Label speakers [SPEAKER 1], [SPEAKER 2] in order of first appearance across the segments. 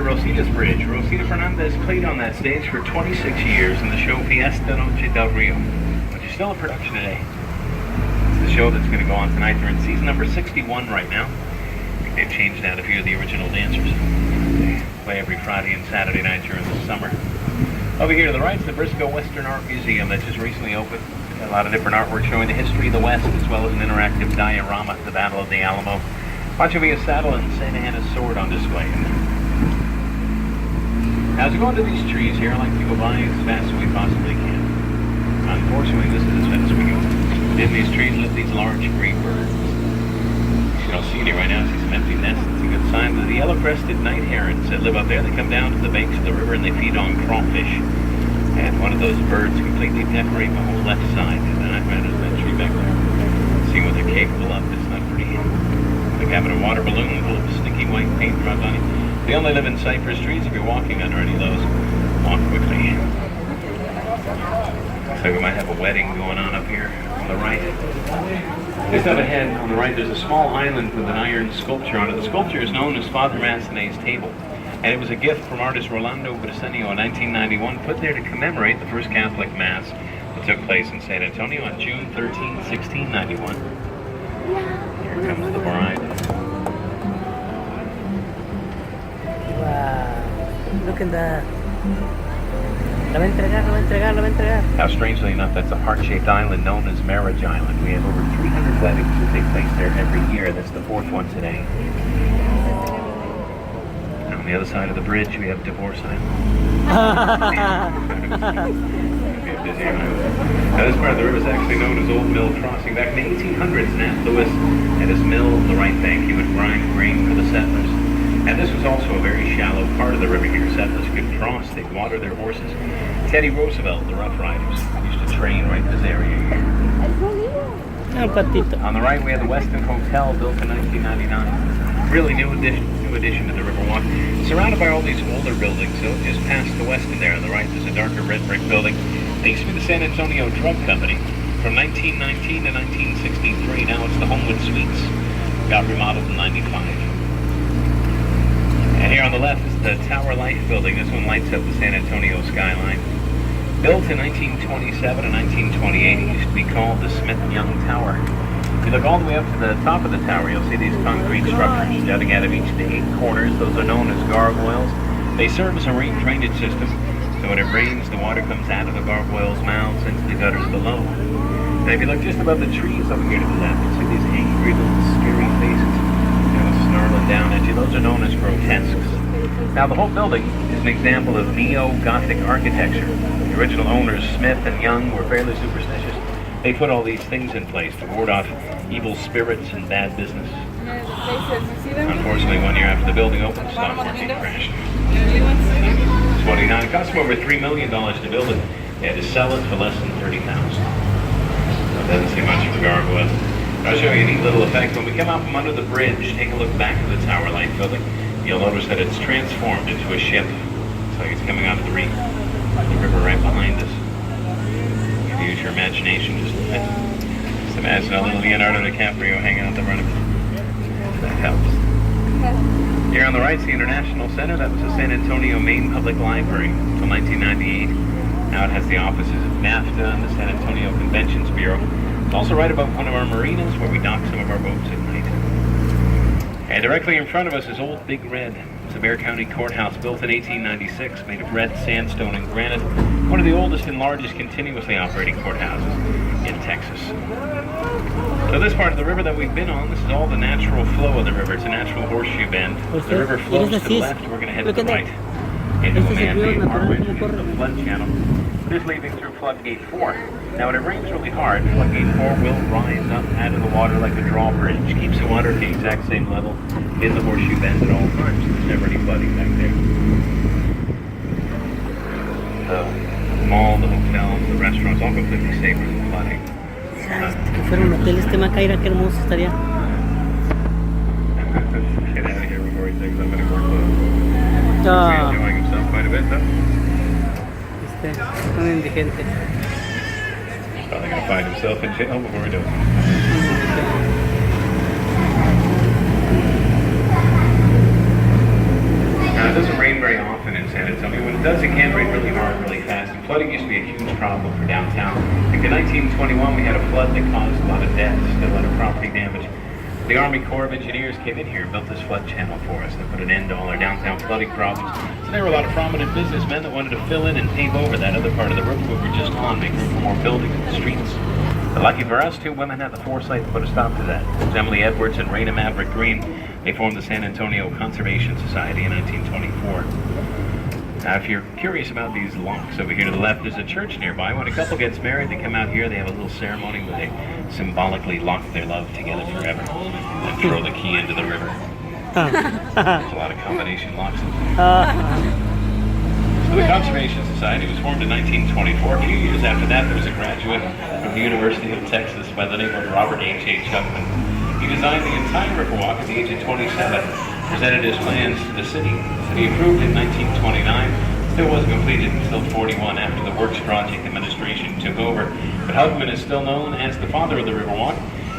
[SPEAKER 1] Rosita's Bridge. Rosita Fernandez played on that stage for 26 years in the show Fiesta Noche del Rio, which is still in production today. It's the show that's going to go on tonight. They're in season number 61 right now. I think they've changed out a few of the original dancers. They play every Friday and Saturday night during the summer. Over here to the right is the Briscoe Western Art Museum that just recently opened. Got a lot of different artwork showing the history of the West, as well as an interactive diorama, the Battle of the Alamo. Watch via saddle and Santa Anna's sword on display in there. Now, as we go into these trees here, I like to go by as fast as we possibly can. Unfortunately, this is as fast as we go. In these trees live these large gray birds. You don't see any right now. See some empty nests. It's a good sign that the yellow-crested night herons that live up there, they come down to the banks of the river and they feed on crawfish. And one of those birds completely decorate the whole left side. And I'd rather that tree back there. See what they're capable of. It's not pretty. Like having a water balloon full of sticky white paint rubbed on it. They only live in cypress trees. If you're walking under any of those, walk quickly. Looks like we might have a wedding going on up here on the right. Just up ahead on the right, there's a small island with an iron sculpture on it. The sculpture is known as Father Massenet's Table, and it was a gift from artist Rolando Briceño in 1991, put there to commemorate the first Catholic Mass that took place in San Antonio on June 13, 1691. Here comes the bride.
[SPEAKER 2] Wow, look at that. La va a entregar, la va a entregar, la va a entregar.
[SPEAKER 1] Now, strangely enough, that's a heart-shaped island known as Marriage Island. We have over 300 weddings that take place there every year. That's the fourth one today. And on the other side of the bridge, we have Divorce Island. Busy island. Now, this part of the river is actually known as Old Mill Crossing. Back in the 1800s, Nat Lewis had his mill on the right bank. He would grind grain for the settlers. And this was also a very shallow part of the river here. Settlers could cross, they'd water their horses. Teddy Roosevelt, the Rough Riders, used to train right in this area here. On the right, we have the Weston Hotel, built in 1999. Really new addition to the Riverwalk. Surrounded by all these older buildings, so just past the Weston there. On the right, there's a darker red brick building. It used to be the San Antonio Drug Company from 1919 to 1963. Now it's the Homewood Suites. Got remodeled in 95. And here on the left is the Tower Life building. This one lights up the San Antonio skyline. Built in 1927 and 1928, it used to be called the Smith Young Tower. If you look all the way up to the top of the tower, you'll see these concrete structures jutting out of each of the 8 corners. Those are known as gargoyles. They serve as a rain drainage system. So when it rains, the water comes out of the gargoyles' mouths into the gutters below. And if you look just above the trees over here to the left, you'll see these angry little scary faces. Snarling down at you. Those are known as grotesques. Now, the whole building is an example of neo-Gothic architecture. The original owners, Smith and Young, were fairly superstitious. They put all these things in place to ward off evil spirits and bad business. Unfortunately, 1 year after the building opened, the stock market crashed. 29. It cost them over $3 million to build it. They had to sell it for less than $30,000. That doesn't seem much for gargoyles. I'll show you a neat little effect. When we come out from under the bridge, take a look back at the Tower Light building. You'll notice that it's transformed into a ship. It's like it's coming out of the reef. The river right behind us. You can use your imagination just a bit. Just imagine a little Leonardo DiCaprio hanging out the front of it. That helps. Here on the right is the International Center. That was the San Antonio Main Public Library until 1998. Now it has the offices of NAFTA and the San Antonio Conventions Bureau. Also right above one of our marinas where we dock some of our boats at night. And directly in front of us is Old Big Red. It's a Bexar County courthouse built in 1896, made of red sandstone and granite. One of the oldest and largest continuously operating courthouses in Texas. So this part of the river that we've been on, this is all the natural flow of the river. It's a natural horseshoe bend. The river flows to the left. We're going to head to the right into a man-made archway into the flood channel. This leading through floodgate 4. Now when it rains really hard, floodgate 4 will rise up out of the water like a drawbridge. Keeps the water at the exact same level in the horseshoe bend at all times. There's never any flooding back there. The mall, the hotel, the restaurants, all completely safe from flooding.
[SPEAKER 2] Que fuera un hotel este Macaira, qué hermoso estaría.
[SPEAKER 1] Get out of here before he takes up any more clothes. He's enjoying himself quite a bit though.
[SPEAKER 2] Un indigente.
[SPEAKER 1] Probably going to find himself in jail before we do it. Now, it doesn't rain It can rain really hard, really fast. And flooding used to be a huge problem for downtown. Like in 1921, we had a flood that caused a lot of deaths, still a lot of property damage. The Army Corps of Engineers came in here and built this flood channel for us. They put an end to all our downtown flooding problems. So there were a lot of prominent businessmen that wanted to fill in and pave over that other part of the river we were just on, make room for more buildings and streets. But lucky for us, two women had the foresight to put a stop to that. It was Emily Edwards and Raina Maverick Green. They formed the San Antonio Conservation Society in 1924. Now, if you're curious about these locks, over here to the left is a church nearby. When a couple gets married, they come out here, they have a little ceremony where they symbolically lock their love together forever and throw the key into the river. There's a lot of combination locks in there. So the Conservation Society was formed in 1924. A few years after that, there was a graduate from the University of Texas by the name of Robert H.A. Chuckman. He designed the entire Riverwalk at the age of 27, presented his plans to the city. The city approved it in 1929. Still wasn't completed until 41 after the Works Project Administration took over. But Hugman is still known as the father of the Riverwalk.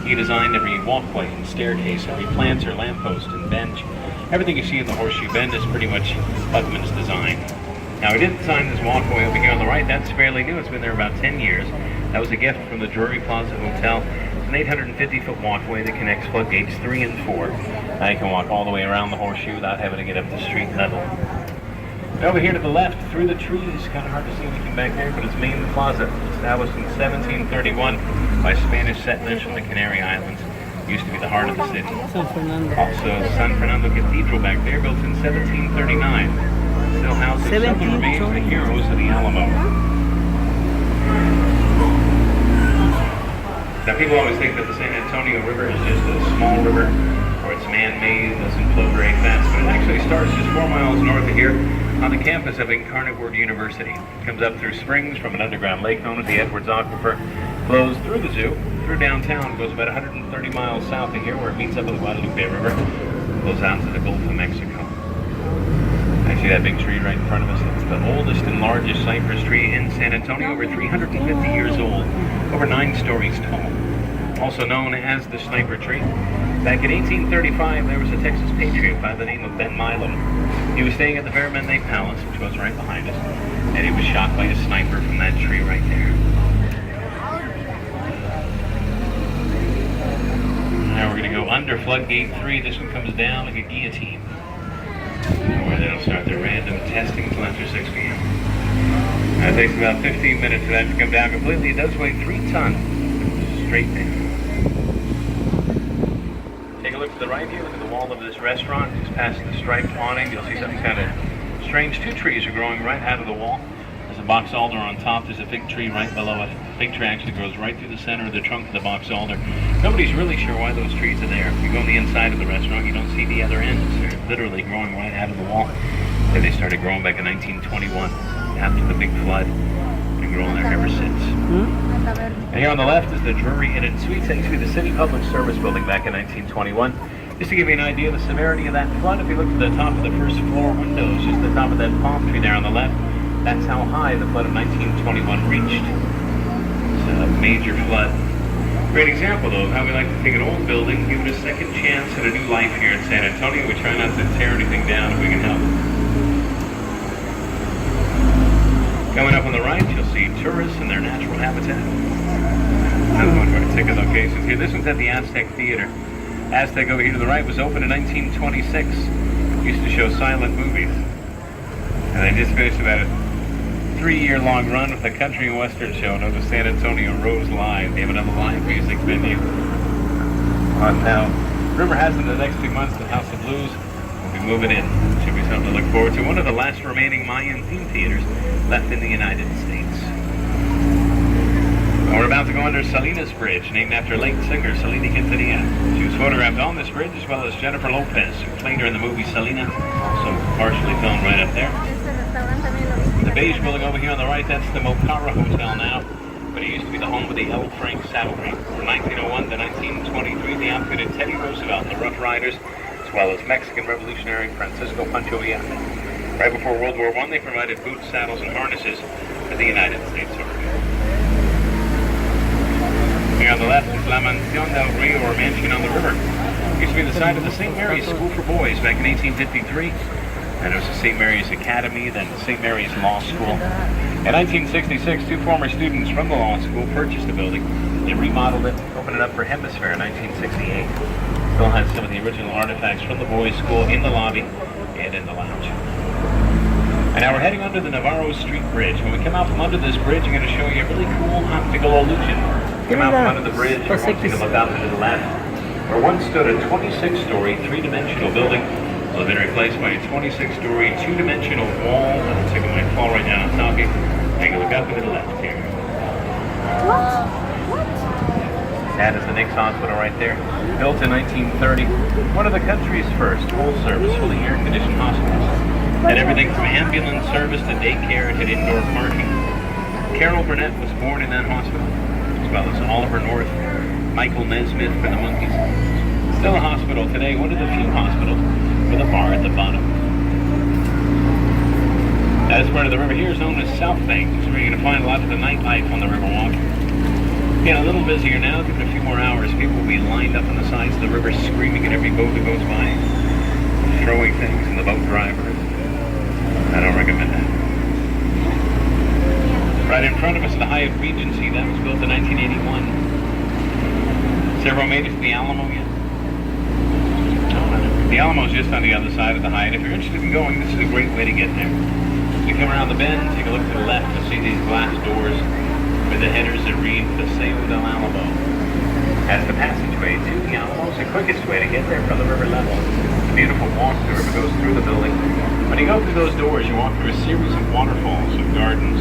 [SPEAKER 1] He designed every walkway and staircase, every planter, lamppost, and bench. Everything you see in the Horseshoe Bend is pretty much Hugman's design. Now, he did design this walkway over here on the right. That's fairly new. It's been there about 10 years. That was a gift from the Drury Plaza Hotel. It's an 850-foot walkway that connects floodgates 3 and 4. Now you can walk all the way around the horseshoe without having to get up to street level. And over here to the left, through the trees, kind of hard to see anything back there, but it's Main Plaza, established in 1731 by Spanish settlers from the Canary Islands. It used to be the heart of the city.
[SPEAKER 2] San Fernando.
[SPEAKER 1] Also, San Fernando Cathedral back there, built in 1739. Still houses some of the remains of the heroes of the Alamo. Now, people always think that the San Antonio River is just a small river, or it's man-made, doesn't flow very fast, but it actually starts just 4 miles north of here on the campus of Incarnate University. It comes up through springs from an underground lake known as the Edwards Aquifer, flows through the zoo, through downtown, goes about 130 miles south of here where it meets up with the Guadalupe River, goes out to the Gulf of Mexico. Actually, that big tree right in front of us, that's the oldest and largest cypress tree in San Antonio, over 350 years old, over 9 stories tall. Also known as the sniper tree. Back in 1835, there was a Texas patriot by the name of Ben Milam. He was staying at the Vermonte Palace, which was right behind us, and he was shot by a sniper from that tree right there. Now we're going to go under floodgate 3. This one comes down like a guillotine, where they'll start their random testing until after 6 p.m. It takes about 15 minutes for that to come down completely. It does weigh 3 tons, straight down. Take a look to the right here. Look at the wall of this restaurant. Just past the striped awning, you'll see something kind of strange. 2 trees are growing right out of the wall. There's a box alder on top. There's a fig tree right below it. The fig tree actually grows right through the center of the trunk of the box alder. Nobody's really sure why those trees are there. If you go on the inside of the restaurant, you don't see the other ends. They're literally growing right out of the wall. And they started growing back in 1921 after the big flood. Been growing there ever since. And here on the left is the Drury Inn and Suites, actually the City Public Service Building back in 1921. Just to give you an idea of the severity of that flood, if you look at the top of the first floor windows, just the top of that palm tree there on the left, that's how high the flood of 1921 reached. It's a major flood. Great example, though, of how we like to take an old building, give it a second chance and a new life here in San Antonio. We try not to tear anything down if we can help. Coming up on the right, you'll see tourists in their natural habitat. Another one of our ticket locations here. This one's at the Aztec Theater. Aztec over here to the right was opened in 1926. Used to show silent movies. And they just finished about a 3-year-long run with a country and western show known as San Antonio Rose Live. They have another live music venue. Now, rumor has it the next few months the House of Blues will be moving in. Should be something to look forward to. One of the last remaining Mayan theme theaters left in the United States. We're about to go under Salinas Bridge, named after late singer Selena Quintanilla. She was photographed on this bridge, as well as Jennifer Lopez, who played her in the movie Selena, also partially filmed right up there. The beige building over here on the right, that's the Mocara Hotel now, but it used to be the home of the L. Frank Saddlery. From 1901 to 1923, they outfitted Teddy Roosevelt and the Rough Riders, as well as Mexican revolutionary Francisco Pancho Villa. Right before World War I, they provided boots, saddles, and harnesses to the United States Army. Here on the left is La Mansión del Rio, or Mansion on the River. It used to be the site of the St. Mary's School for Boys back in 1853. And it was the St. Mary's Academy, then the St. Mary's Law School. In 1966, two former students from the law school purchased the building. They remodeled it, opened it up for Hemisphere in 1968. Still has some of the original artifacts from the boys' school in the lobby and in the lounge. And now we're heading under the Navarro Street Bridge. When we come out from under this bridge, I'm going to show you a really cool optical illusion. Come out from under the bridge, you're going to look out to the left, where once stood a 26-story, three-dimensional building. Will have been replaced by a 26-story, two-dimensional wall. It looks like it might fall right down on top of you. Take a look up to the left here.
[SPEAKER 3] What?
[SPEAKER 1] That is the Nix Hospital right there. Built in 1930. One of the country's first full-service, fully air-conditioned hospitals. Had everything from ambulance service to daycare to indoor parking. Carol Burnett was born in that hospital, as well as Oliver North, Michael Nesmith for the Monkees. Still a hospital today, one of the few hospitals with a bar at the bottom. That is part of the river here is known as South Bank. This is where you're going to find a lot of the nightlife on the Riverwalk. Getting a little busier now, give it a few more hours. People will be lined up on the sides of the river screaming at every boat that goes by, throwing things in the boat drivers. I don't recommend that. Right in front of us, the Hyatt Regency. That was built in 1981. Several made it to the Alamo yet? The Alamo is just on the other side of the Hyatt. If you're interested in going, this is a great way to get there. You come around the bend, take a look to the left, you'll see these glass doors with the headers that read Paseo del Alamo. As the passageway to the Alamo is the quickest way to get there from the river level. It's a beautiful walk. The river goes through the building. When you go through those doors, you walk through a series of waterfalls and gardens.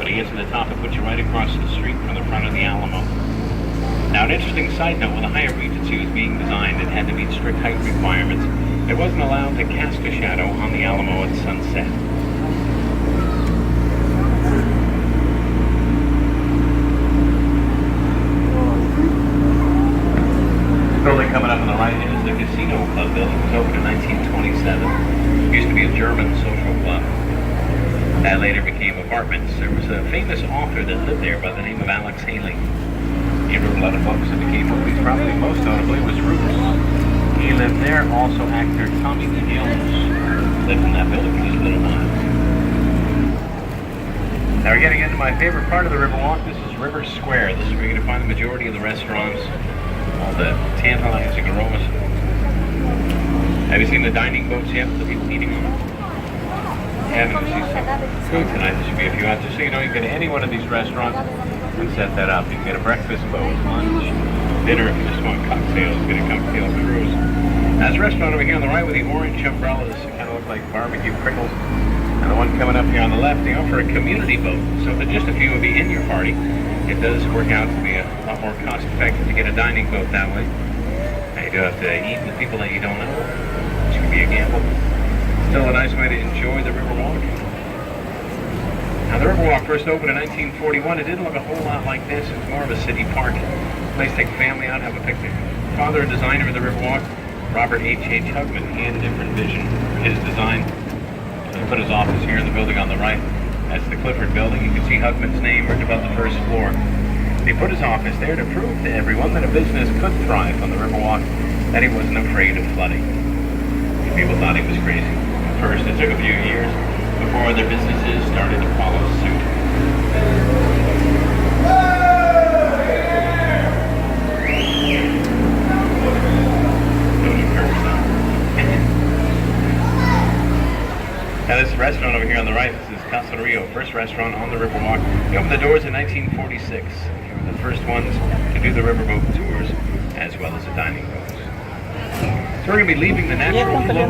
[SPEAKER 1] When you get to the top, it puts you right across the street from the front of the Alamo. Now, an interesting side note, when the Hyatt Regency was being designed, it had to meet strict height requirements. It wasn't allowed to cast a shadow on the Alamo at sunset. Building coming up on the right is the Casino Club building. It was opened in 1927. It used to be a German social club. That later became apartments. There was a famous author that lived there by the name of Alex Haley. He wrote a lot of books that became movies. Probably most notably was Roots. He lived there. Also actor Tommy Lee Jones lived in that building for just a little while. Now we're getting into my favorite part of the Riverwalk. This is River Square. This is where you're going to find the majority of the restaurants. All the tantalizing aromas. Have you seen the dining boats yet? The people eating on them? Haven't you seen some? Tonight there should be a few out. Just so you know, you can get any one of these restaurants and set that up. You can get a breakfast boat, lunch, dinner if you just want cocktails, get a cocktail cruise. That's a restaurant over here on the right with the orange umbrellas. They kind of look like barbecue crinkles. And the one coming up here on the left, they offer a community boat. So for just a few of you in your party, it does work out to be a lot more cost effective to get a dining boat that way. Now you do have to eat with people that you don't know, which can be a gamble. Still a nice way to enjoy the Riverwalk. Now the Riverwalk first opened in 1941. It didn't look a whole lot like this. It was more of a city park. Place to take a family out, have a picnic. Father and designer of the Riverwalk, Robert H.H. Hugman. He had a different vision for his design. He put his office here in the building on the right. That's the Clifford building. You can see Hugman's name right above the first floor. He put his office there to prove to everyone that a business could thrive on the Riverwalk, that he wasn't afraid of flooding. People thought he was crazy. At first, it took a few years before other businesses started to follow suit. Now this restaurant over here on the right, this is Casa Rio, first restaurant on the Riverwalk. They opened the doors in 1946. They were the first ones to do the riverboat tours, as well as the dining rooms. So we're going to be leaving the natural flow